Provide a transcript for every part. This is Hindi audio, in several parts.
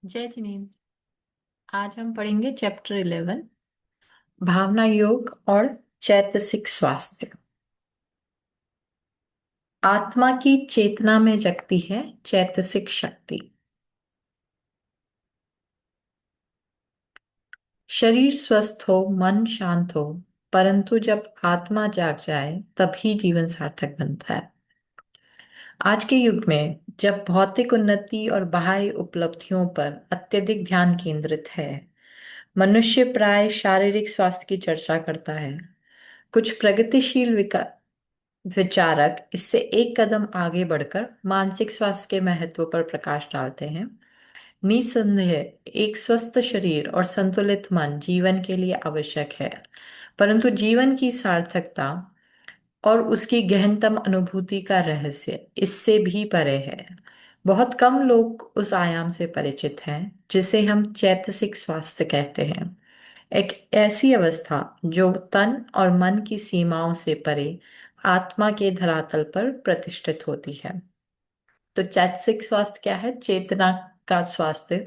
जय जिनेन्द्र। आज हम पढ़ेंगे चैप्टर 11, भावना योग और चैतसिक स्वास्थ्य। आत्मा की चेतना में जगती है चैतसिक शक्ति। शरीर स्वस्थ हो, मन शांत हो, परंतु जब आत्मा जाग जाए तभी जीवन सार्थक बनता है। आज के युग में जब भौतिक उन्नति और बाह्य उपलब्धियों पर अत्यधिक ध्यान केंद्रित है, मनुष्य प्राय शारीरिक स्वास्थ्य की चर्चा करता है। कुछ प्रगतिशील विचारक इससे एक कदम आगे बढ़कर मानसिक स्वास्थ्य के महत्व पर प्रकाश डालते हैं। निस्संदेह एक स्वस्थ शरीर और संतुलित मन जीवन के लिए आवश्यक है, परंतु जीवन की सार्थकता और उसकी गहनतम अनुभूति का रहस्य इससे भी परे है। बहुत कम लोग उस आयाम से परिचित हैं जिसे हम चैतसिक स्वास्थ्य कहते हैं। एक ऐसी अवस्था जो तन और मन की सीमाओं से परे आत्मा के धरातल पर प्रतिष्ठित होती है। तो चैतसिक स्वास्थ्य क्या है? चेतना का स्वास्थ्य।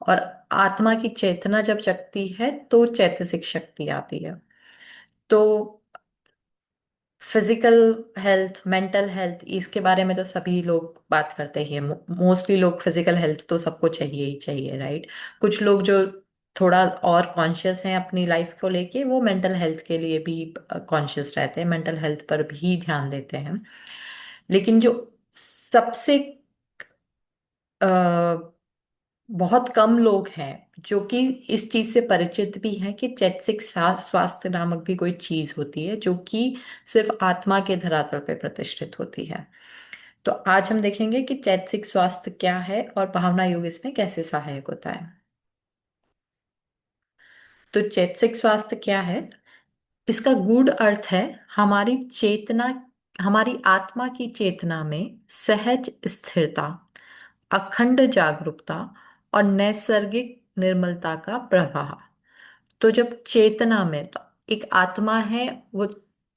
और आत्मा की चेतना जब जगती है तो चैतसिक शक्ति आती है। तो फिजिकल हेल्थ, मेंटल हेल्थ, इसके बारे में तो सभी लोग बात करते ही हैं। मोस्टली लोग फिजिकल हेल्थ तो सबको चाहिए ही चाहिए, राइट। कुछ लोग जो थोड़ा और कॉन्शियस हैं अपनी लाइफ को लेके, वो मेंटल हेल्थ के लिए भी कॉन्शियस रहते हैं, मेंटल हेल्थ पर भी ध्यान देते हैं। लेकिन जो सबसे बहुत कम लोग हैं जो कि इस चीज से परिचित भी हैं कि चैतसिक स्वास्थ्य नामक भी कोई चीज होती है जो कि सिर्फ आत्मा के धरातल पे प्रतिष्ठित होती है। तो आज हम देखेंगे कि चैतसिक स्वास्थ्य क्या है और भावना योग इसमें कैसे सहायक होता है। तो चैतसिक स्वास्थ्य क्या है? इसका गूढ़ अर्थ है हमारी चेतना, हमारी आत्मा की चेतना में सहज स्थिरता, अखंड जागरूकता और नैसर्गिक निर्मलता का प्रवाह। तो जब चेतना में, तो एक आत्मा है, वो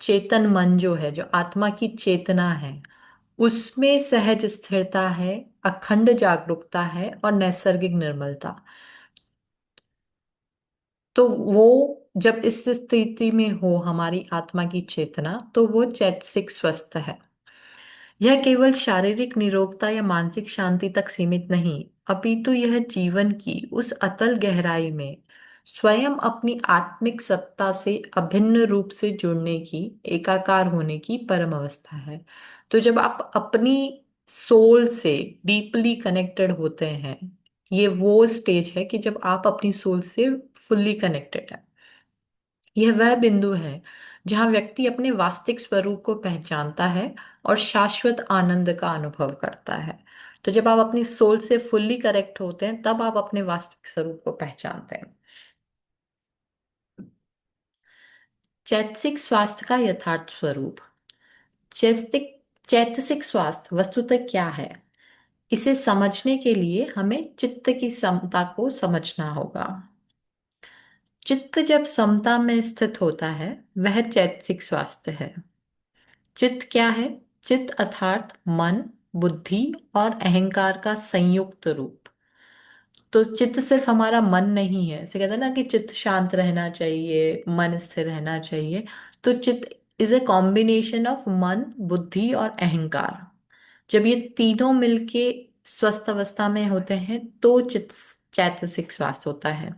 चेतन मन जो है, जो आत्मा की चेतना है, उसमें सहज स्थिरता है, अखंड जागरूकता है और नैसर्गिक निर्मलता। तो वो जब इस स्थिति में हो हमारी आत्मा की चेतना, तो वो चैतसिक स्वस्थ है। यह केवल शारीरिक निरोगता या मानसिक शांति तक सीमित नहीं, अपितु यह जीवन की उस अतल गहराई में स्वयं अपनी आत्मिक सत्ता से अभिन्न रूप से जुड़ने की, एकाकार होने की परम अवस्था है। तो जब आप अपनी सोल से डीपली कनेक्टेड होते हैं, ये वो स्टेज है कि जब आप अपनी सोल से फुल्ली कनेक्टेड है। यह वह बिंदु है जहां व्यक्ति अपने वास्तविक स्वरूप को पहचानता है और शाश्वत आनंद का अनुभव करता है। तो जब आप अपनी सोल से फुल्ली करेक्ट होते हैं तब आप अपने वास्तविक स्वरूप को पहचानते हैं। चैतसिक स्वास्थ्य का यथार्थ स्वरूप। चैतसिक चैतसिक स्वास्थ्य वस्तुतः क्या है? इसे समझने के लिए हमें चित्त की समता को समझना होगा। चित्त जब समता में स्थित होता है वह चैतसिक स्वास्थ्य है। चित्त क्या है? चित्त अर्थात मन, बुद्धि और अहंकार का संयुक्त रूप। तो चित्त सिर्फ हमारा मन नहीं है। जैसे कहते हैं ना कि चित्त शांत रहना चाहिए, मन स्थिर रहना चाहिए। तो चित्त इज ए कॉम्बिनेशन ऑफ मन, बुद्धि और अहंकार। जब ये तीनों मिलके स्वस्थ अवस्था में होते हैं तो चित्त चैतसिक स्वास्थ्य होता है।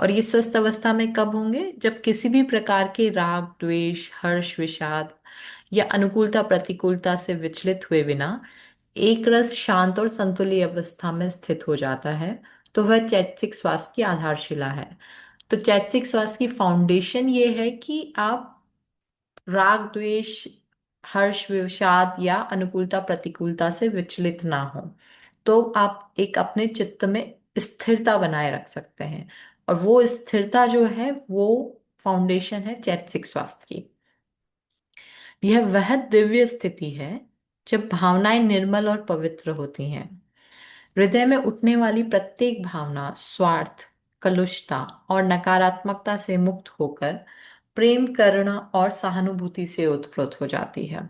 और ये स्वस्थ अवस्था में कब होंगे? जब किसी भी प्रकार के राग, द्वेष, हर्ष, विषाद या अनुकूलता प्रतिकूलता से विचलित हुए बिना एक रस शांत और संतुलित अवस्था में स्थित हो जाता है। तो वह चैतसिक स्वास्थ्य की आधारशिला है। तो चैतसिक स्वास्थ्य की फाउंडेशन ये है कि आप राग, द्वेष, हर्ष, विषाद या अनुकूलता प्रतिकूलता से विचलित ना हो। तो आप एक अपने चित्त में स्थिरता बनाए रख सकते हैं। और वो स्थिरता जो है वो फाउंडेशन है चैतसिक स्वास्थ्य की। यह वह दिव्य स्थिति है जब भावनाएं निर्मल और पवित्र होती हैं। हृदय में उठने वाली प्रत्येक भावना स्वार्थ, कलुषता और नकारात्मकता से मुक्त होकर प्रेम, करुणा और सहानुभूति से उत्प्रोत हो जाती है।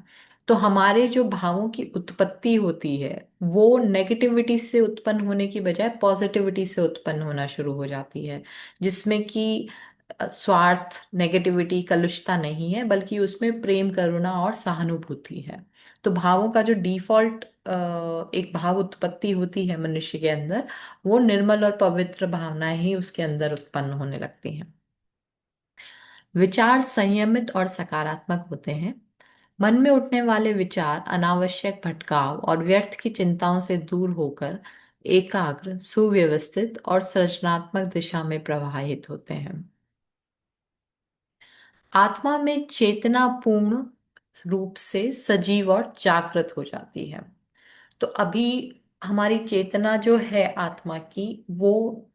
तो हमारे जो भावों की उत्पत्ति होती है वो नेगेटिविटी से उत्पन्न होने की बजाय पॉजिटिविटी से उत्पन्न होना शुरू हो जाती है, जिसमें कि स्वार्थ, नेगेटिविटी, कलुषता नहीं है, बल्कि उसमें प्रेम, करुणा और सहानुभूति है। तो भावों का जो डिफॉल्ट एक भाव उत्पत्ति होती है मनुष्य के अंदर, वो निर्मल और पवित्र भावनाएं ही उसके अंदर उत्पन्न होने लगती हैं। विचार संयमित और सकारात्मक होते हैं। मन में उठने वाले विचार अनावश्यक भटकाव और व्यर्थ की चिंताओं से दूर होकर एकाग्र, सुव्यवस्थित और सृजनात्मक दिशा में प्रवाहित होते हैं। आत्मा में चेतना पूर्ण रूप से सजीव और जागृत हो जाती है। तो अभी हमारी चेतना जो है आत्मा की, वो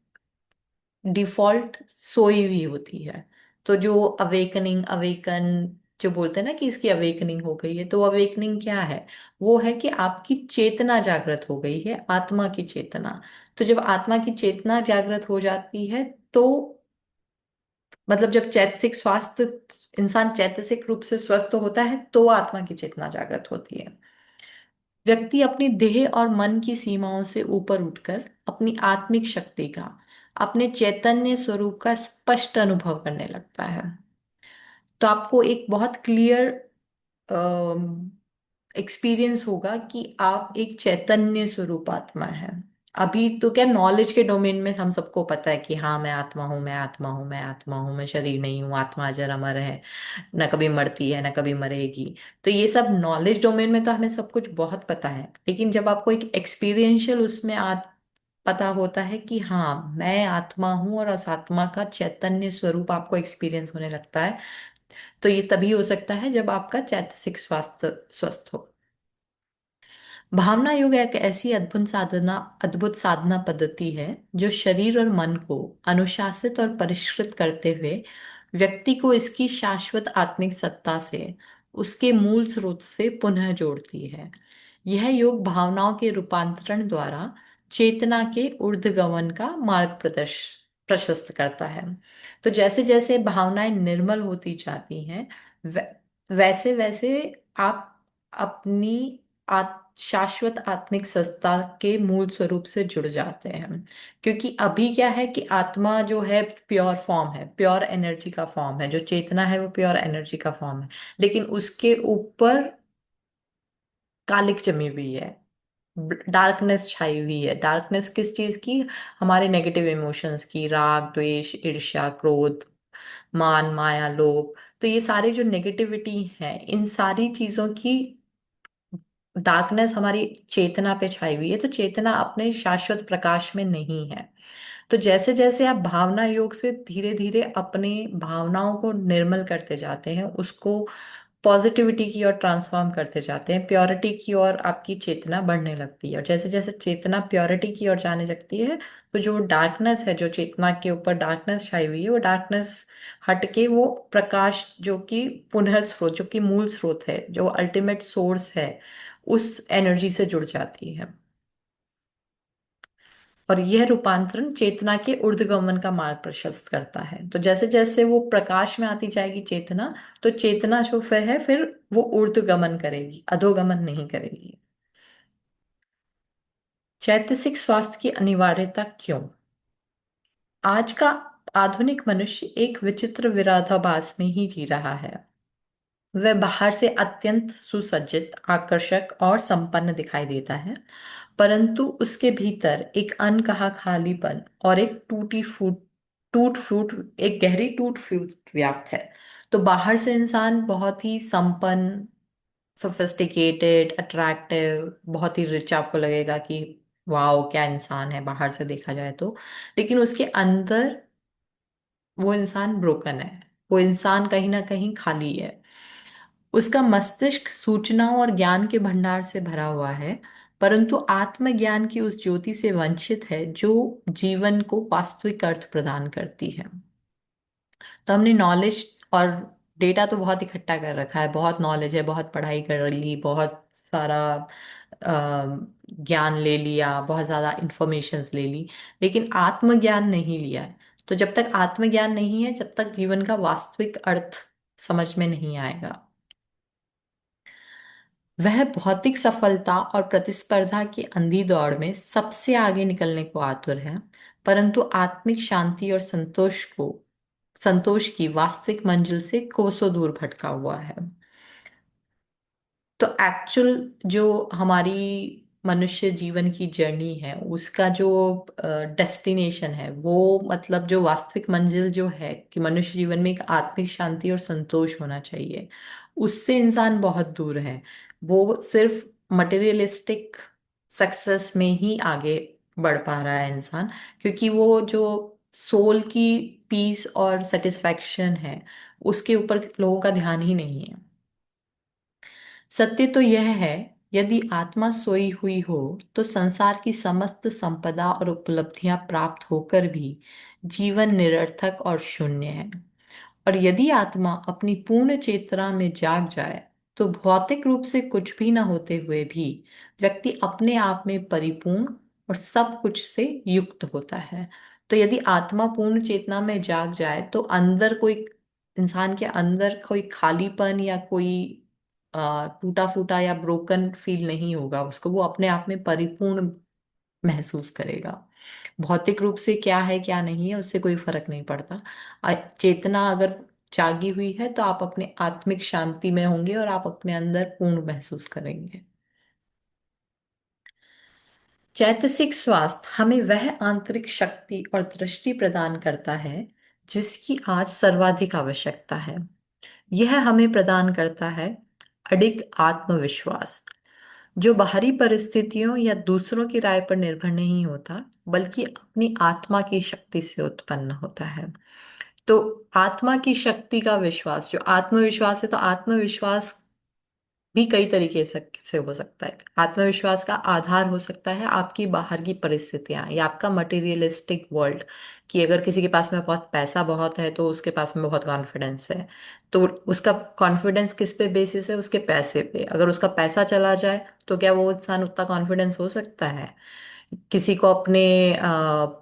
डिफॉल्ट सोई हुई होती है। तो जो अवेकन जो बोलते हैं ना कि इसकी अवेकनिंग हो गई है, तो अवेकनिंग क्या है? वो है कि आपकी चेतना जागृत हो गई है, आत्मा की चेतना। तो जब आत्मा की चेतना जागृत हो जाती है, तो मतलब जब चैतसिक स्वास्थ्य, इंसान चैतसिक रूप से स्वस्थ होता है, तो आत्मा की चेतना जागृत होती है। व्यक्ति अपनी देह और मन की सीमाओं से ऊपर उठकर अपनी आत्मिक शक्ति का, अपने चैतन्य स्वरूप का स्पष्ट अनुभव करने लगता है। तो आपको एक बहुत क्लियर एक्सपीरियंस होगा कि आप एक चैतन्य स्वरूप आत्मा है। अभी तो क्या, नॉलेज के डोमेन में हम सबको पता है कि हाँ, मैं आत्मा हूँ, मैं आत्मा हूँ, मैं आत्मा हूँ, मैं शरीर नहीं हूँ, आत्मा अजर अमर है, न कभी मरती है न कभी मरेगी। तो ये सब नॉलेज डोमेन में तो हमें सब कुछ बहुत पता है, लेकिन जब आपको एक एक्सपीरियंशियल उसमें पता होता है कि हाँ, मैं आत्मा हूँ, और उस आत्मा का चैतन्य स्वरूप आपको एक्सपीरियंस होने लगता है, तो ये तभी हो सकता है जब आपका चैतसिक स्वास्थ्य स्वस्थ हो। भावना योग एक ऐसी अद्भुत साधना पद्धति है जो शरीर और मन को अनुशासित और परिष्कृत करते हुए व्यक्ति को इसकी शाश्वत आत्मिक सत्ता से, उसके मूल स्रोत से पुनः जोड़ती है। यह योग भावनाओं के रूपांतरण द्वारा चेतना के ऊर्ध्वगमन का मार्ग प्रशस्त करता है। तो जैसे जैसे भावनाएं निर्मल होती जाती हैं, वैसे वैसे आप अपनी शाश्वत आत्मिक सत्ता के मूल स्वरूप से जुड़ जाते हैं। क्योंकि अभी क्या है कि आत्मा जो है प्योर फॉर्म है, प्योर एनर्जी का फॉर्म है, जो चेतना है वो प्योर एनर्जी का फॉर्म है, लेकिन उसके ऊपर कालिक जमी हुई है, डार्कनेस छाई हुई है। डार्कनेस किस चीज की? हमारे नेगेटिव इमोशंस की, राग, द्वेष, ईर्ष्या, क्रोध, मान, माया, लोभ। तो ये सारे जो नेगेटिविटी है, इन सारी चीजों की डार्कनेस हमारी चेतना पे छाई हुई है। तो चेतना अपने शाश्वत प्रकाश में नहीं है। तो जैसे जैसे आप भावना योग से धीरे धीरे अपने भावनाओं को निर्मल करते जाते हैं, उसको पॉजिटिविटी की ओर ट्रांसफॉर्म करते जाते हैं, प्योरिटी की ओर आपकी चेतना बढ़ने लगती है। और जैसे जैसे चेतना प्योरिटी की ओर जाने लगती है, तो जो डार्कनेस है, जो चेतना के ऊपर डार्कनेस छाई हुई है, वो डार्कनेस हट के वो प्रकाश, जो कि पुनः स्रोत, जो कि मूल स्रोत है, जो अल्टीमेट सोर्स है, उस एनर्जी से जुड़ जाती है। और यह रूपांतरण चेतना के ऊर्ध्वगमन का मार्ग प्रशस्त करता है। तो जैसे जैसे वो प्रकाश में आती जाएगी चेतना, तो चेतना जो है फिर वो ऊर्ध्वगमन करेगी, अधोगमन नहीं करेगी। चैतसिक स्वास्थ्य की अनिवार्यता क्यों? आज का आधुनिक मनुष्य एक विचित्र विरोधाभास में ही जी रहा है। वह बाहर से अत्यंत सुसज्जित, आकर्षक और संपन्न दिखाई देता है, परंतु उसके भीतर एक अनकहा खालीपन और टूट फूट एक गहरी टूट फूट व्याप्त है। तो बाहर से इंसान बहुत ही संपन्न, सोफिस्टिकेटेड, अट्रैक्टिव, बहुत ही रिच आपको लगेगा कि वाओ क्या इंसान है बाहर से देखा जाए तो, लेकिन उसके अंदर वो इंसान ब्रोकन है, वो इंसान कहीं ना कहीं खाली है। उसका मस्तिष्क सूचनाओं और ज्ञान के भंडार से भरा हुआ है, परंतु आत्मज्ञान की उस ज्योति से वंचित है जो जीवन को वास्तविक अर्थ प्रदान करती है। तो हमने नॉलेज और डेटा तो बहुत इकट्ठा कर रखा है, बहुत नॉलेज है, बहुत पढ़ाई कर ली, बहुत सारा ज्ञान ले लिया, बहुत ज़्यादा इंफॉर्मेशन ले ली, लेकिन आत्मज्ञान नहीं लिया है। तो जब तक आत्मज्ञान नहीं है, जब तक जीवन का वास्तविक अर्थ समझ में नहीं आएगा। वह भौतिक सफलता और प्रतिस्पर्धा की अंधी दौड़ में सबसे आगे निकलने को आतुर है, परंतु आत्मिक शांति और संतोष की वास्तविक मंजिल से कोसों दूर भटका हुआ है। तो एक्चुअल जो हमारी मनुष्य जीवन की जर्नी है, उसका जो डेस्टिनेशन है, वो मतलब जो वास्तविक मंजिल जो है कि मनुष्य जीवन में एक आत्मिक शांति और संतोष होना चाहिए, उससे इंसान बहुत दूर है। वो सिर्फ मटेरियलिस्टिक सक्सेस में ही आगे बढ़ पा रहा है इंसान, क्योंकि वो जो सोल की पीस और सेटिस्फैक्शन है, उसके ऊपर लोगों का ध्यान ही नहीं है। सत्य तो यह है, यदि आत्मा सोई हुई हो तो संसार की समस्त संपदा और उपलब्धियां प्राप्त होकर भी जीवन निरर्थक और शून्य है। और यदि आत्मा अपनी पूर्ण चेतना में जाग जाए तो भौतिक रूप से कुछ भी न होते हुए भी व्यक्ति अपने आप में परिपूर्ण और सब कुछ से युक्त होता है। तो यदि आत्मा पूर्ण चेतना में जाग जाए तो अंदर कोई, इंसान के अंदर कोई खालीपन या कोई टूटा फूटा या ब्रोकन फील नहीं होगा उसको, वो अपने आप में परिपूर्ण महसूस करेगा। भौतिक रूप से क्या है क्या नहीं है उससे कोई फर्क नहीं पड़ता। चेतना अगर जागी हुई है तो आप अपने आत्मिक शांति में होंगे और आप अपने अंदर पूर्ण महसूस करेंगे। चैतसिक स्वास्थ्य हमें वह आंतरिक शक्ति और दृष्टि प्रदान करता है जिसकी आज सर्वाधिक आवश्यकता है। यह हमें प्रदान करता है अडिग आत्मविश्वास, जो बाहरी परिस्थितियों या दूसरों की राय पर निर्भर नहीं होता, बल्कि अपनी आत्मा की शक्ति से उत्पन्न होता है। तो आत्मा की शक्ति का विश्वास, जो आत्मविश्वास है, तो आत्मविश्वास भी कई तरीके से हो सकता है। आत्मविश्वास का आधार हो सकता है आपकी बाहर की परिस्थितियां या आपका मटेरियलिस्टिक वर्ल्ड, कि अगर किसी के पास में बहुत पैसा बहुत है तो उसके पास में बहुत कॉन्फिडेंस है। तो उसका कॉन्फिडेंस किस पे बेसिस है? उसके पैसे पे। अगर उसका पैसा चला जाए तो क्या वो इंसान उतना कॉन्फिडेंस हो सकता है? किसी को अपने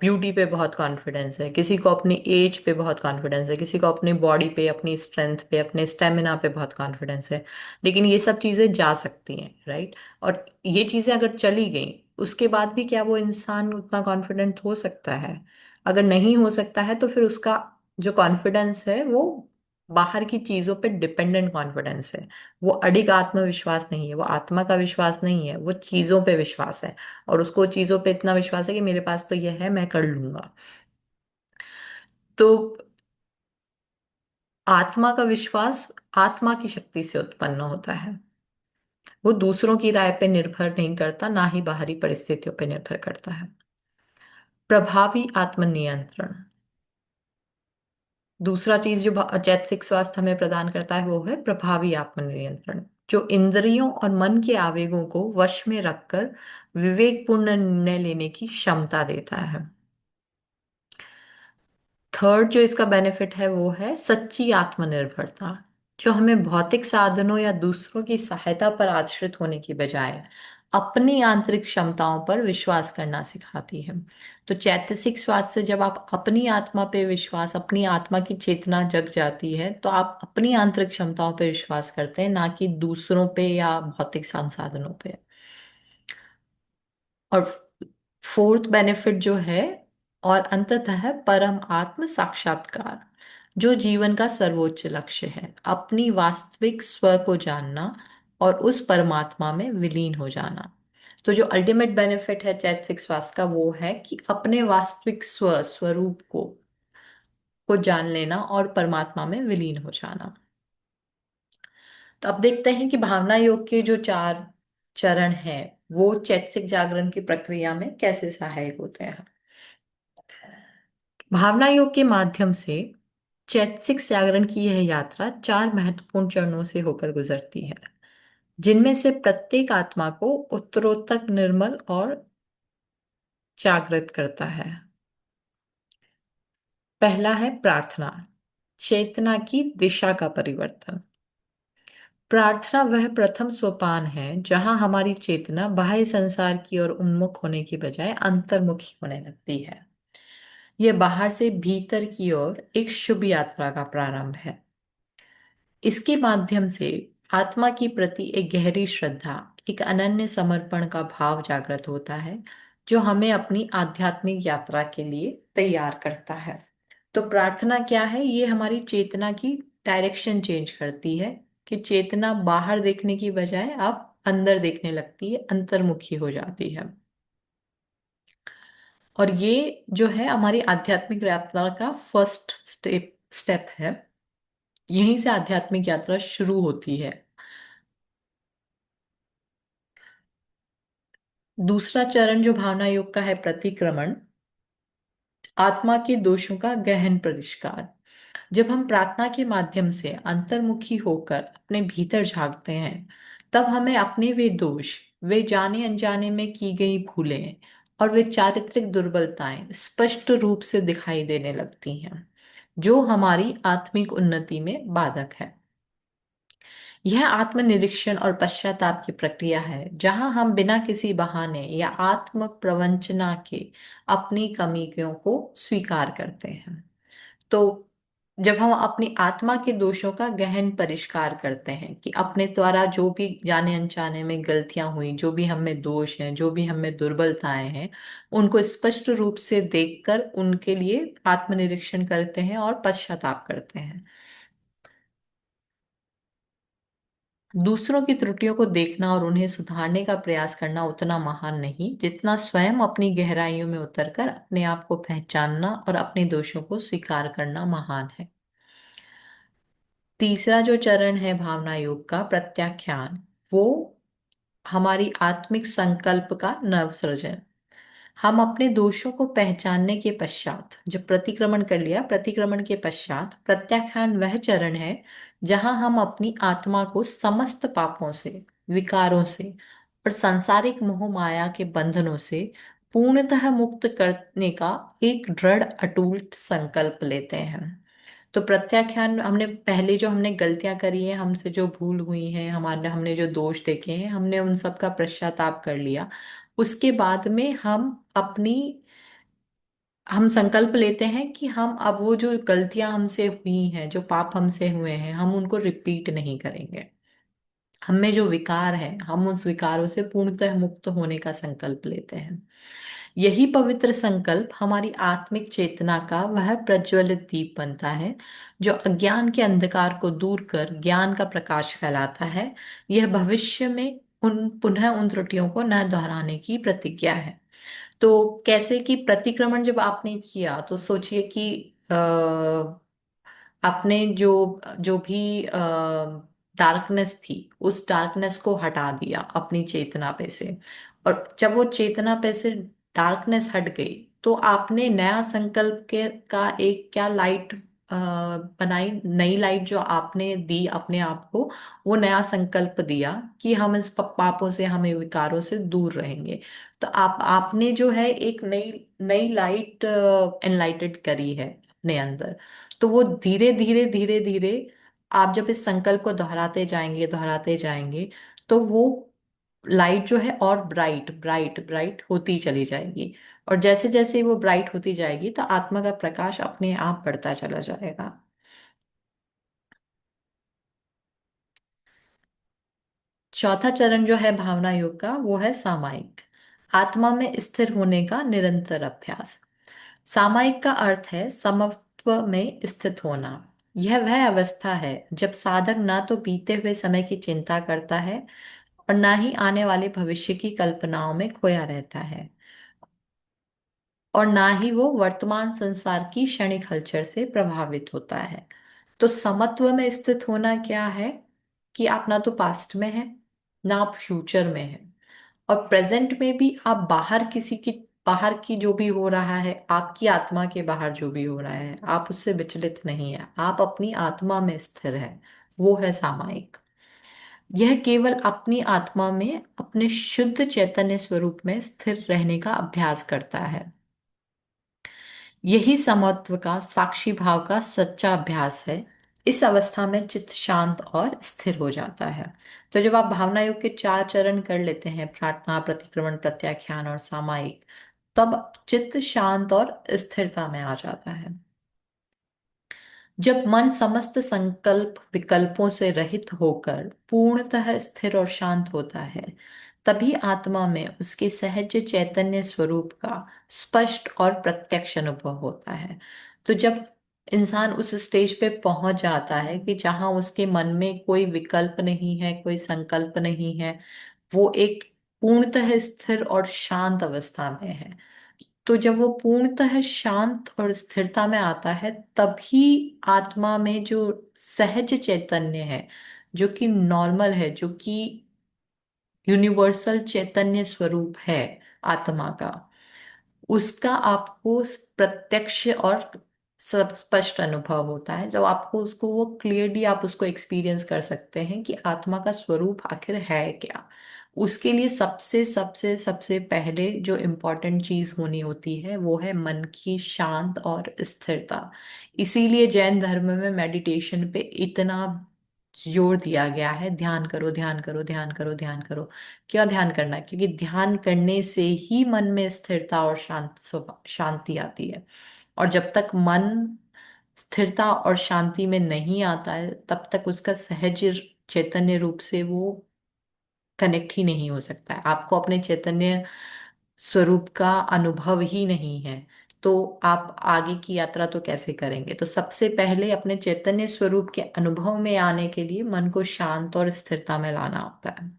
ब्यूटी पे बहुत कॉन्फिडेंस है, किसी को अपनी एज पे बहुत कॉन्फिडेंस है, किसी को अपनी बॉडी पे, अपनी स्ट्रेंथ पे, अपने स्टेमिना पे बहुत कॉन्फिडेंस है। लेकिन ये सब चीज़ें जा सकती हैं, राइट? और ये चीज़ें अगर चली गई उसके बाद भी क्या वो इंसान उतना कॉन्फिडेंट हो सकता है? अगर नहीं हो सकता है तो फिर उसका जो कॉन्फिडेंस है वो बाहर की चीज़ों पे डिपेंडेंट कॉन्फिडेंस है। वो अडिग आत्मविश्वास नहीं है, वो आत्मा का विश्वास नहीं है, वो चीज़ों पे विश्वास है। और उसको चीजों पे इतना विश्वास है कि मेरे पास तो यह है, मैं कर लूंगा। तो आत्मा का विश्वास आत्मा की शक्ति से उत्पन्न होता है। वो दूसरों की राय पे निर्भर नहीं करता, ना ही बाहरी परिस्थितियों पे निर्भर करता है। प्रभावी आत्मनियंत्रण, दूसरा चीज जो चैतसिक स्वास्थ्य हमें प्रदान करता है वो है प्रभावी आत्मनियंत्रण, जो इंद्रियों और मन के आवेगों को वश में रखकर विवेकपूर्ण निर्णय लेने की क्षमता देता है। थर्ड जो इसका बेनिफिट है वो है सच्ची आत्मनिर्भरता, जो हमें भौतिक साधनों या दूसरों की सहायता पर आश्रित होने की बजाय अपनी आंतरिक क्षमताओं पर विश्वास करना सिखाती है। तो चैतसिक स्वास्थ्य से जब आप अपनी आत्मा पे विश्वास, अपनी आत्मा की चेतना जग जाती है तो आप अपनी आंतरिक क्षमताओं पे विश्वास करते हैं, ना कि दूसरों पे या भौतिक संसाधनों पे। और फोर्थ बेनिफिट जो है, और अंततः परम आत्म साक्षात्कार, जो जीवन का सर्वोच्च लक्ष्य है, अपनी वास्तविक स्व को जानना और उस परमात्मा में विलीन हो जाना। तो जो अल्टीमेट बेनिफिट है चैतसिक स्वास्थ्य का वो है कि अपने वास्तविक स्वरूप को जान लेना और परमात्मा में विलीन हो जाना। तो अब देखते हैं कि भावना योग के जो 4 चरण हैं वो चैतसिक जागरण की प्रक्रिया में कैसे सहायक होते हैं। भावना योग के माध्यम से चैतसिक जागरण की यह यात्रा 4 महत्वपूर्ण चरणों से होकर गुजरती है, जिनमें से प्रत्येक आत्मा को उत्तरोत्तर निर्मल और जागृत करता है। पहला है प्रार्थना, चेतना की दिशा का परिवर्तन। प्रार्थना वह प्रथम सोपान है जहां हमारी चेतना बाह्य संसार की ओर उन्मुख होने की बजाय अंतर्मुखी होने लगती है। यह बाहर से भीतर की ओर एक शुभ यात्रा का प्रारंभ है। इसके माध्यम से आत्मा की प्रति एक गहरी श्रद्धा, एक अनन्य समर्पण का भाव जागृत होता है, जो हमें अपनी आध्यात्मिक यात्रा के लिए तैयार करता है। तो प्रार्थना क्या है? ये हमारी चेतना की डायरेक्शन चेंज करती है, कि चेतना बाहर देखने की बजाय अब अंदर देखने लगती है, अंतर्मुखी हो जाती है। और ये जो है हमारी आध्यात्मिक यात्रा का फर्स्ट स्टेप है। यहीं से आध्यात्मिक यात्रा शुरू होती है। दूसरा चरण जो भावना योग का है, प्रतिक्रमण, आत्मा के दोषों का गहन परिष्कार। जब हम प्रार्थना के माध्यम से अंतर्मुखी होकर अपने भीतर झांकते हैं, तब हमें अपने वे दोष, वे जाने अनजाने में की गई भूलें और वे चारित्रिक दुर्बलताएं स्पष्ट रूप से दिखाई देने लगती हैं, जो हमारी आत्मिक उन्नति में बाधक है। यह आत्मनिरीक्षण और पश्चाताप की प्रक्रिया है, जहां हम बिना किसी बहाने या आत्म प्रवंचना के अपनी कमियों को स्वीकार करते हैं। तो जब हम अपनी आत्मा के दोषों का गहन परिष्कार करते हैं, कि अपने द्वारा जो भी जाने अनजाने में गलतियां हुई, जो भी हमें दोष हैं, जो भी हमें दुर्बलताएं हैं, उनको स्पष्ट रूप से देखकर उनके लिए आत्मनिरीक्षण करते हैं और पश्चाताप करते हैं। दूसरों की त्रुटियों को देखना और उन्हें सुधारने का प्रयास करना उतना महान नहीं, जितना स्वयं अपनी गहराइयों में उतरकर अपने आप को पहचानना और अपने दोषों को स्वीकार करना महान है। तीसरा जो चरण है भावना योग का, प्रत्याख्यान, वो हमारी आत्मिक संकल्प का नव सृजन। हम अपने दोषों को पहचानने के पश्चात, जब प्रतिक्रमण कर लिया, प्रतिक्रमण के पश्चात प्रत्याख्यान वह चरण है जहां हम अपनी आत्मा को समस्त पापों से, विकारों से और सांसारिक मोह माया के बंधनों से पूर्णतः मुक्त करने का एक दृढ़ अटूट संकल्प लेते हैं। तो प्रत्याख्यान, हमने पहले जो हमने गलतियां करी है, हमसे जो भूल हुई है, हमारे हमने जो दोष देखे हैं, हमने उन सब का पश्चाताप कर लिया। उसके बाद में हम संकल्प लेते हैं कि हम अब वो जो गलतियां हमसे हुई हैं, जो पाप हमसे हुए हैं, हम उनको रिपीट नहीं करेंगे। हम में जो विकार है, हम उस विकारों से पूर्णतः मुक्त होने का संकल्प लेते हैं। यही पवित्र संकल्प हमारी आत्मिक चेतना का वह प्रज्वलित दीप बनता है, जो अज्ञान के अंधकार को दूर कर ज्ञान का प्रकाश फैलाता है। यह भविष्य में उन पुनः उन त्रुटियों को न दोहराने की प्रतिज्ञा है। तो कैसे कि प्रतिक्रमण जब आपने किया, तो सोचिए कि आपने जो जो भी डार्कनेस थी, उस डार्कनेस को हटा दिया अपनी चेतना पे से। और जब वो चेतना पे से डार्कनेस हट गई, तो आपने नया संकल्प के का एक क्या लाइट बनाई, नई लाइट जो आपने दी अपने आप को, वो नया संकल्प दिया कि हम इस पापों से, हमें विकारों से दूर रहेंगे। तो आपने जो है एक नई नई लाइट एनलाइटेड करी है अपने अंदर। तो वो धीरे धीरे धीरे धीरे, आप जब इस संकल्प को दोहराते जाएंगे, तो वो लाइट जो है और ब्राइट ब्राइट ब्राइट होती चली जाएगी। और जैसे जैसे वो ब्राइट होती जाएगी, तो आत्मा का प्रकाश अपने आप बढ़ता चला जाएगा। चौथा चरण जो है भावना योग का, वो है सामायिक, आत्मा में स्थिर होने का निरंतर अभ्यास। सामायिक का अर्थ है समत्व में स्थित होना। यह वह अवस्था है जब साधक ना तो बीते हुए समय की चिंता करता है और ना ही आने वाले भविष्य की कल्पनाओं में खोया रहता है, और ना ही वो वर्तमान संसार की क्षणिक हलचल से प्रभावित होता है। तो समत्व में स्थित होना क्या है? कि आप ना तो पास्ट में है, ना आप फ्यूचर में है, और प्रेजेंट में भी आप बाहर की जो भी हो रहा है, आपकी आत्मा के बाहर जो भी हो रहा है, आप उससे विचलित नहीं है, आप अपनी आत्मा में स्थिर है। वो है सामायिक। यह केवल अपनी आत्मा में अपने शुद्ध चैतन्य स्वरूप में स्थिर रहने का अभ्यास करता है। यही समत्व का, साक्षी भाव का सच्चा अभ्यास है। इस अवस्था में चित्त शांत और स्थिर हो जाता है। तो जब आप भावना योग के 4 चरण कर लेते हैं, प्रार्थना, प्रतिक्रमण, प्रत्याख्यान और सामायिक, तब चित्त शांत और स्थिरता में आ जाता है। जब मन समस्त संकल्प विकल्पों से रहित होकर पूर्णतः स्थिर और शांत होता है, तभी आत्मा में उसके सहज चैतन्य स्वरूप का स्पष्ट और प्रत्यक्ष अनुभव होता है। तो जब इंसान उस स्टेज पे पहुंच जाता है कि जहां उसके मन में कोई विकल्प नहीं है, कोई संकल्प नहीं है, वो एक पूर्णतः स्थिर और शांत अवस्था में है। तो जब वो पूर्णतः शांत और स्थिरता में आता है, तभी आत्मा में जो सहज चैतन्य है, जो कि नॉर्मल है, जो कि यूनिवर्सल चैतन्य स्वरूप है आत्मा का, उसका आपको प्रत्यक्ष और सब स्पष्ट अनुभव होता है। जब आपको उसको वो क्लियरली आप उसको एक्सपीरियंस कर सकते हैं कि आत्मा का स्वरूप आखिर है क्या। उसके लिए सबसे सबसे सबसे पहले जो इम्पोर्टेंट चीज होनी होती है वो है मन की शांत और स्थिरता। इसीलिए जैन धर्म में मेडिटेशन पे इतना जोर दिया गया है, ध्यान करो ध्यान करो ध्यान करो ध्यान करो। क्यों ध्यान करना है? क्योंकि ध्यान करने से ही मन में स्थिरता और शांति आती है। और जब तक मन स्थिरता और शांति में नहीं आता है, तब तक उसका सहज चैतन्य रूप से वो कनेक्ट ही नहीं हो सकता है। आपको अपने चैतन्य स्वरूप का अनुभव ही नहीं है, तो आप आगे की यात्रा तो कैसे करेंगे? तो सबसे पहले अपने चैतन्य स्वरूप के अनुभव में आने के लिए मन को शांत और स्थिरता में लाना होता है।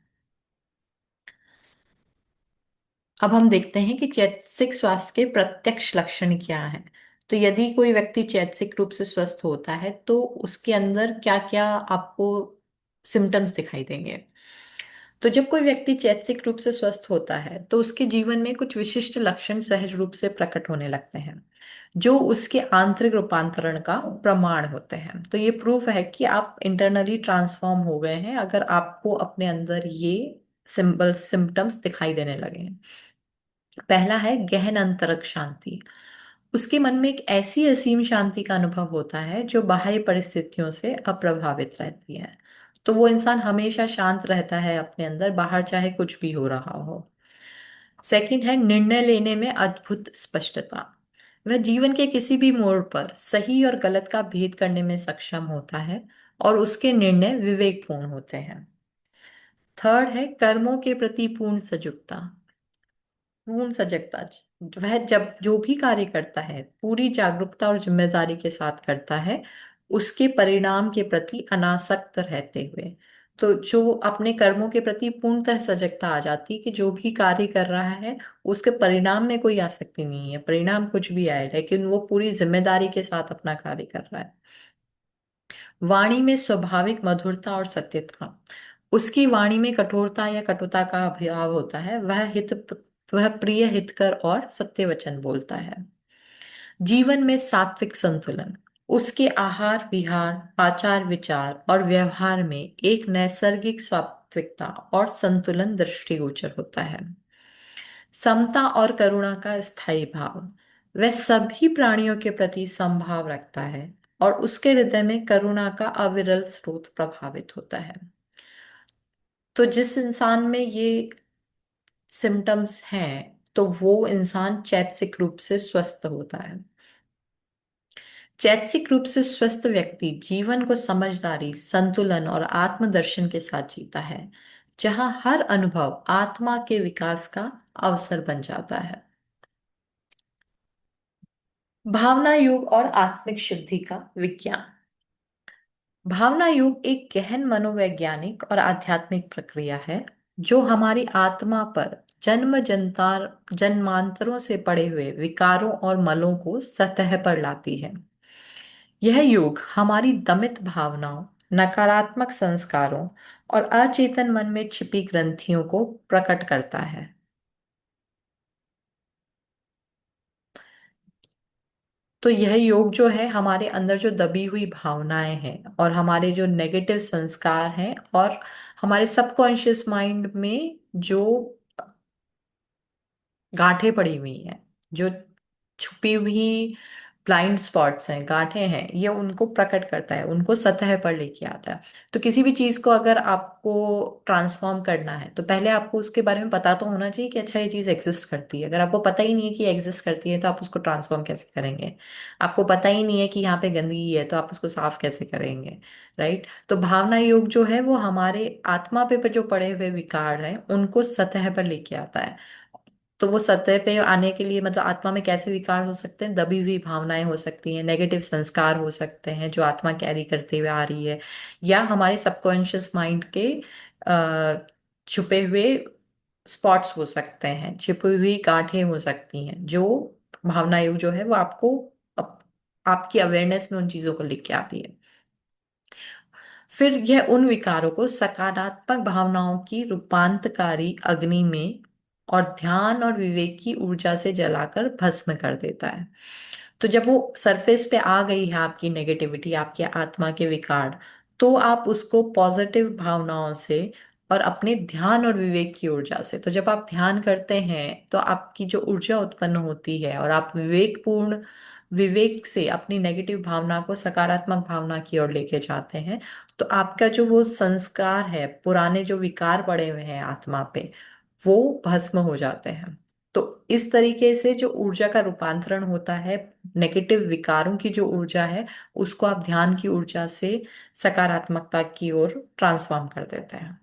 अब हम देखते हैं कि चैतसिक स्वास्थ्य के प्रत्यक्ष लक्षण क्या हैं। तो यदि कोई व्यक्ति चैतसिक रूप से स्वस्थ होता है, तो उसके अंदर क्या क्या आपको सिम्टम्स दिखाई देंगे। तो जब कोई व्यक्ति चैतसिक रूप से स्वस्थ होता है, तो उसके जीवन में कुछ विशिष्ट लक्षण सहज रूप से प्रकट होने लगते हैं, जो उसके आंतरिक रूपांतरण का प्रमाण होते हैं। तो ये प्रूफ है कि आप इंटरनली ट्रांसफॉर्म हो गए हैं, अगर आपको अपने अंदर ये सिंबल सिम्टम्स दिखाई देने लगे हैं। पहला है गहन अंतरक शांति। उसके मन में एक ऐसी असीम शांति का अनुभव होता है जो बाह्य परिस्थितियों से अप्रभावित रहती है। तो वो इंसान हमेशा शांत रहता है अपने अंदर, बाहर चाहे कुछ भी हो रहा हो। सेकंड है निर्णय लेने में अद्भुत स्पष्टता। वह जीवन के किसी भी मोड़ पर सही और गलत का भेद करने में सक्षम होता है, और उसके निर्णय विवेकपूर्ण होते हैं। थर्ड है कर्मों के प्रति पूर्ण सजगता। पूर्ण सजगता। वह जब जो भी कार्य करता है, पूरी जागरूकता और जिम्मेदारी के साथ करता है, उसके परिणाम के प्रति अनासक्त रहते हुए। तो जो अपने कर्मों के प्रति पूर्णतः सजगता आ जाती है कि जो भी कार्य कर रहा है, उसके परिणाम में कोई आसक्ति नहीं है, परिणाम कुछ भी आए, लेकिन वो पूरी जिम्मेदारी के साथ अपना कार्य कर रहा है। वाणी में स्वाभाविक मधुरता और सत्यता। उसकी वाणी में कठोरता या कटुता का अभाव होता है। वह प्रिय, हितकर और सत्य वचन बोलता है। जीवन में सात्विक संतुलन। उसके आहार विहार, आचार विचार और व्यवहार में एक नैसर्गिक सात्विकता और संतुलन दृष्टिगोचर होता है। समता और करुणा का स्थायी भाव। वह सभी प्राणियों के प्रति समभाव रखता है, और उसके हृदय में करुणा का अविरल स्रोत प्रभावित होता है। तो जिस इंसान में ये सिम्टम्स हैं, तो वो इंसान चैतसिक रूप से स्वस्थ होता है। चैतसिक रूप से स्वस्थ व्यक्ति जीवन को समझदारी, संतुलन और आत्मदर्शन के साथ जीता है, जहां हर अनुभव आत्मा के विकास का अवसर बन जाता है। भावना योग और आत्मिक शुद्धि का विज्ञान। भावना योग एक गहन मनोवैज्ञानिक और आध्यात्मिक प्रक्रिया है, जो हमारी आत्मा पर जन्मांतरों से पड़े हुए विकारों और मलों को सतह पर लाती है। यह योग हमारी दमित भावनाओं, नकारात्मक संस्कारों और अचेतन मन में छिपी ग्रंथियों को प्रकट करता है। तो यह योग जो है, हमारे अंदर जो दबी हुई भावनाएं हैं और हमारे जो नेगेटिव संस्कार हैं, और हमारे सबकॉन्शियस माइंड में जो गांठें पड़ी हुई हैं, जो छुपी हुई ब्लाइंड स्पॉट्स हैं, गांठें हैं, ये उनको प्रकट करता है, उनको सतह पर लेके आता है। तो किसी भी चीज को अगर आपको ट्रांसफॉर्म करना है तो पहले आपको उसके बारे में पता तो होना चाहिए कि अच्छा ये चीज एग्जिस्ट करती है। अगर आपको पता ही नहीं है कि एग्जिस्ट करती है तो आप उसको ट्रांसफॉर्म कैसे करेंगे? आपको पता ही नहीं है कि यहाँ पे गंदगी है तो आप उसको साफ कैसे करेंगे? राइट। तो भावना योग जो है वो हमारे आत्मा पे जो पड़े हुए विकार हैं उनको सतह पर लेके आता है। तो वो सतह पे आने के लिए मतलब आत्मा में कैसे विकार हो सकते हैं? दबी हुई भावनाएं हो सकती हैं, नेगेटिव संस्कार हो सकते हैं जो आत्मा कैरी करते हुए आ रही है, या हमारे सबकॉन्शियस माइंड के छुपे हुए स्पॉट्स हो सकते हैं, छुपी हुई गांठें हो सकती हैं, जो भावना योग जो है वो आपको आपकी अवेयरनेस में उन चीजों को लेके आती है। फिर यह उन विकारों को सकारात्मक भावनाओं की रूपांतकारी अग्नि में और ध्यान और विवेक की ऊर्जा से जलाकर भस्म कर देता है। तो जब वो सरफेस पे आ गई है आपकी नेगेटिविटी, आपके आत्मा के विकार, तो आप उसको पॉजिटिव भावनाओं से और अपने ध्यान और विवेक की ऊर्जा से, तो जब आप ध्यान करते हैं तो आपकी जो ऊर्जा उत्पन्न होती है और आप विवेक से अपनी नेगेटिव भावना को सकारात्मक भावना की ओर लेके जाते हैं, तो आपका जो वो संस्कार है, पुराने जो विकार पड़े हुए हैं आत्मा पे, वो भस्म हो जाते हैं। तो इस तरीके से जो ऊर्जा का रूपांतरण होता है, नेगेटिव विकारों की जो ऊर्जा है उसको आप ध्यान की ऊर्जा से सकारात्मकता की ओर ट्रांसफॉर्म कर देते हैं।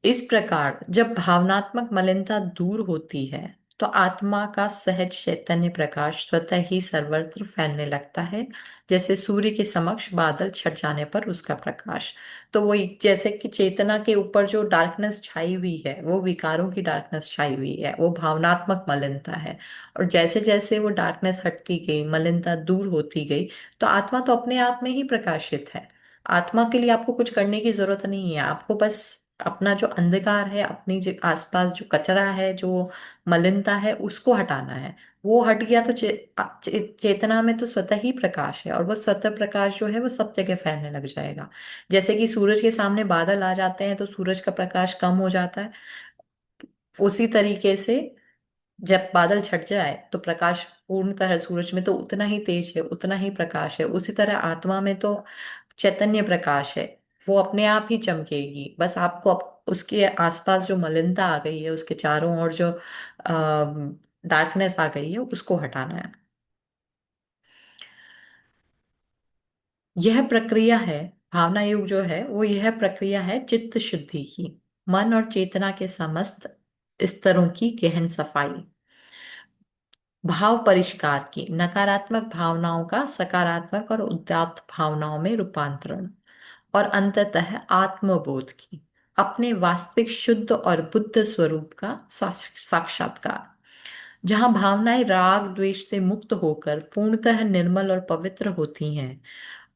इस प्रकार जब भावनात्मक मलिनता दूर होती है तो आत्मा का सहज चैतन्य प्रकाश स्वतः ही सर्वत्र फैलने लगता है, जैसे सूर्य के समक्ष बादल छट जाने पर उसका प्रकाश। तो वो जैसे कि चेतना के ऊपर जो डार्कनेस छाई हुई है, वो विकारों की डार्कनेस छाई हुई है, वो भावनात्मक मलिनता है। और जैसे जैसे वो डार्कनेस हटती गई, मलिनता दूर होती गई, तो आत्मा तो अपने आप में ही प्रकाशित है। आत्मा के लिए आपको कुछ करने की जरूरत नहीं है, आपको बस अपना जो अंधकार है, अपनी जो आसपास जो कचरा है, जो मलिनता है, उसको हटाना है। वो हट गया तो चेतना में तो स्वतः ही प्रकाश है, और वो सतत प्रकाश जो है वो सब जगह फैलने लग जाएगा। जैसे कि सूरज के सामने बादल आ जाते हैं तो सूरज का प्रकाश कम हो जाता है, उसी तरीके से जब बादल छट जाए तो प्रकाश पूर्ण तरह सूरज में तो उतना ही तेज है, उतना ही प्रकाश है। उसी तरह आत्मा में तो चैतन्य प्रकाश है, वो अपने आप ही चमकेगी। बस आपको उसके आसपास जो मलिनता आ गई है, उसके चारों ओर जो डार्कनेस आ गई है, उसको हटाना है। यह प्रक्रिया है, भावना युग जो है वो यह प्रक्रिया है चित्त शुद्धि की, मन और चेतना के समस्त स्तरों की गहन सफाई, भाव परिष्कार की, नकारात्मक भावनाओं का सकारात्मक और उदात्त भावनाओं में रूपांतरण, और अंततः आत्मबोध की, अपने वास्तविक शुद्ध और बुद्ध स्वरूप का साक्षात्कार। जहां भावनाएं राग द्वेष से मुक्त होकर पूर्णतः निर्मल और पवित्र होती हैं,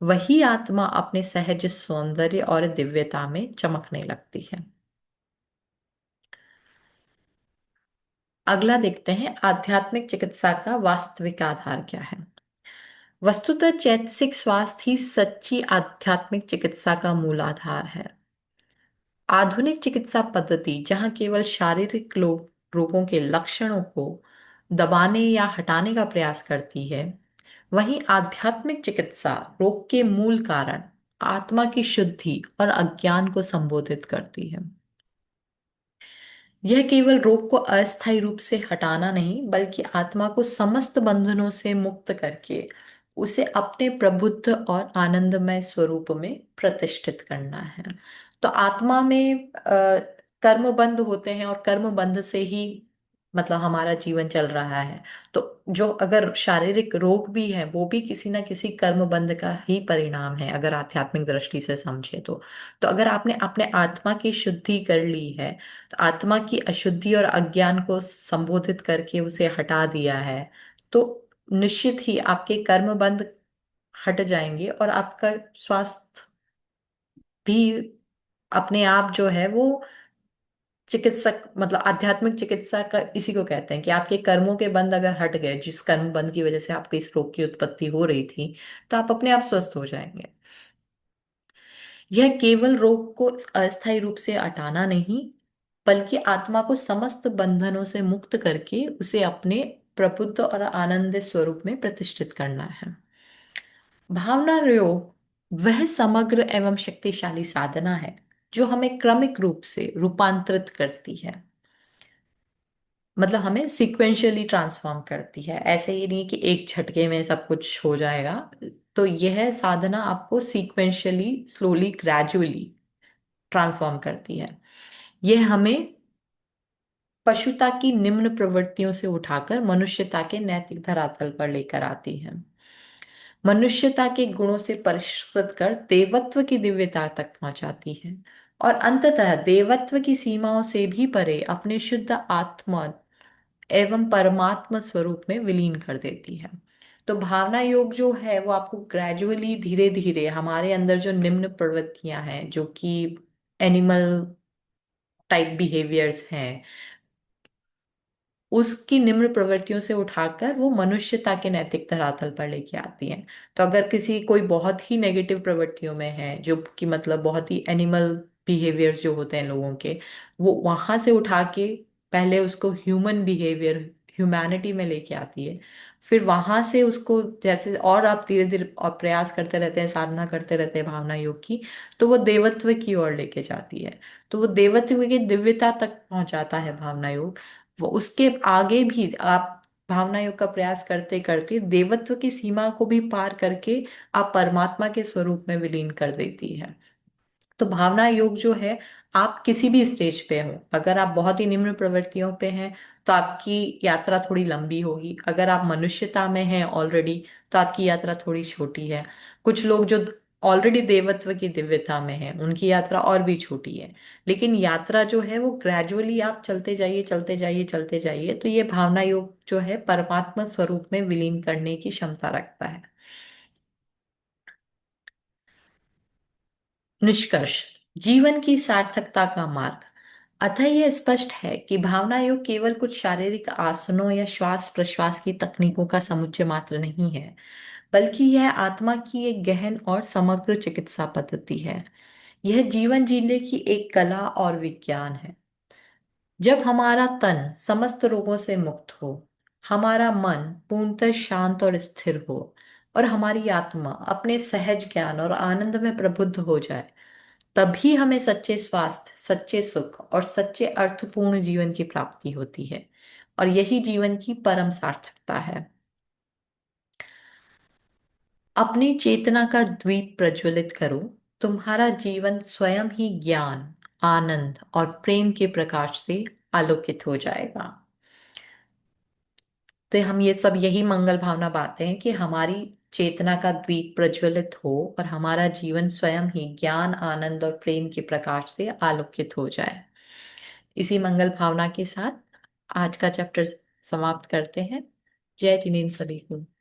वही आत्मा अपने सहज सौंदर्य और दिव्यता में चमकने लगती है। अगला देखते हैं, आध्यात्मिक चिकित्सा का वास्तविक आधार क्या है। वस्तुतः चैतसिक स्वास्थ्य ही सच्ची आध्यात्मिक चिकित्सा का मूल आधार है। आधुनिक चिकित्सा पद्धति जहां केवल शारीरिक रोगों के लक्षणों को दबाने या हटाने का प्रयास करती है, वहीं आध्यात्मिक चिकित्सा रोग के मूल कारण, आत्मा की शुद्धि और अज्ञान को संबोधित करती है। यह केवल रोग को अस्थायी रूप से हटाना नहीं, बल्कि आत्मा को समस्त बंधनों से मुक्त करके उसे अपने प्रबुद्ध और आनंदमय स्वरूप में प्रतिष्ठित करना है। तो आत्मा में कर्म बंध होते हैं, और कर्म बंध से ही मतलब हमारा जीवन चल रहा है। तो जो अगर शारीरिक रोग भी है, वो भी किसी ना किसी कर्म बंध का ही परिणाम है, अगर आध्यात्मिक दृष्टि से समझे तो अगर आपने अपने आत्मा की शुद्धि कर ली है, तो आत्मा की अशुद्धि और अज्ञान को संबोधित करके उसे हटा दिया है, तो निश्चित ही आपके कर्म बंध हट जाएंगे, और आपका स्वास्थ्य भी अपने आप जो है वो, चिकित्सक मतलब आध्यात्मिक चिकित्सा का इसी को कहते हैं कि आपके कर्मों के बंध अगर हट गए, जिस कर्म बंध की वजह से आपको इस रोग की उत्पत्ति हो रही थी, तो आप अपने आप स्वस्थ हो जाएंगे। यह केवल रोग को अस्थायी रूप से हटाना नहीं, बल्कि आत्मा को समस्त बंधनों से मुक्त करके उसे अपने प्रबुद्ध और आनंदित स्वरूप में प्रतिष्ठित करना है। भावना योग वह समग्र एवं शक्तिशाली साधना है जो हमें क्रमिक रूप से रूपांतरित करती है। मतलब हमें सीक्वेंशियली ट्रांसफॉर्म करती है, ऐसे ही नहीं कि एक झटके में सब कुछ हो जाएगा। तो यह साधना आपको सीक्वेंशियली, स्लोली, ग्रेजुअली ट्रांसफॉर्म करती है। यह हमें पशुता की निम्न प्रवृत्तियों से उठाकर मनुष्यता के नैतिक धरातल पर लेकर आती है। मनुष्यता के गुणों से परिष्कृत कर देवत्व की दिव्यता तक पहुंचाती है, और अंततः देवत्व की सीमाओं से भी परे अपने शुद्ध आत्मा एवं परमात्मा स्वरूप में विलीन कर देती है। तो भावना योग जो है वो आपको ग्रेजुअली, धीरे धीरे हमारे अंदर जो निम्न प्रवृत्तियां हैं, जो कि एनिमल टाइप बिहेवियर्स हैं, उसकी निम्न प्रवृत्तियों से उठाकर वो मनुष्यता के नैतिक धरातल पर लेके आती हैं। तो अगर किसी कोई बहुत ही नेगेटिव प्रवृत्तियों में है, जो कि मतलब बहुत ही एनिमल बिहेवियर्स जो होते हैं लोगों के, वो वहां से उठा के पहले उसको ह्यूमन बिहेवियर, ह्यूमैनिटी में लेके आती है। फिर वहां से उसको जैसे और आप धीरे धीरे और प्रयास करते रहते हैं, साधना करते रहते हैं भावना योग की, तो वो देवत्व की ओर लेके जाती है। तो वो देवत्व की दिव्यता तक पहुंचाता है भावना योग। वो उसके आगे भी आप भावना योग का प्रयास करते करते देवत्व की सीमा को भी पार करके आप परमात्मा के स्वरूप में विलीन कर देती है। तो भावना योग जो है, आप किसी भी स्टेज पे हो, अगर आप बहुत ही निम्न प्रवृत्तियों पे हैं तो आपकी यात्रा थोड़ी लंबी होगी। अगर आप मनुष्यता में हैं ऑलरेडी, तो आपकी यात्रा थोड़ी छोटी है। कुछ लोग जो ऑलरेडी देवत्व की दिव्यता में हैं, उनकी यात्रा और भी छोटी है। लेकिन यात्रा जो है वो ग्रेजुअली आप चलते जाइए, चलते जाइए, चलते जाइए, तो ये भावना योग जो है परमात्मा स्वरूप में विलीन करने की क्षमता रखता है। निष्कर्ष, जीवन की सार्थकता का मार्ग। अतः यह स्पष्ट है कि भावना योग केवल कुछ शारीरिक आसनों या श्वास प्रश्वास की तकनीकों का समुच्चय मात्र नहीं है, बल्कि यह आत्मा की एक गहन और समग्र चिकित्सा पद्धति है। यह जीवन जीने की एक कला और विज्ञान है। जब हमारा तन समस्त रोगों से मुक्त हो, हमारा मन पूर्णतः शांत और स्थिर हो, और हमारी आत्मा अपने सहज ज्ञान और आनंद में प्रबुद्ध हो जाए, तभी हमें सच्चे स्वास्थ्य, सच्चे सुख और सच्चे अर्थपूर्ण जीवन की प्राप्ति होती है। और यही जीवन की परम सार्थकता है। अपनी चेतना का द्वीप प्रज्वलित करो। तुम्हारा जीवन स्वयं ही ज्ञान, आनंद और प्रेम के प्रकाश से आलोकित हो जाएगा। तो हम ये सब यही मंगल भावना बातें हैं कि हमारी चेतना का द्वीप प्रज्वलित हो और हमारा जीवन स्वयं ही ज्ञान, आनंद और प्रेम के प्रकाश से आलोकित हो जाए। इसी मंगल भावना के साथ आज का चैप्टर समाप्त करते हैं। जय जिनेन्द्र सभी को।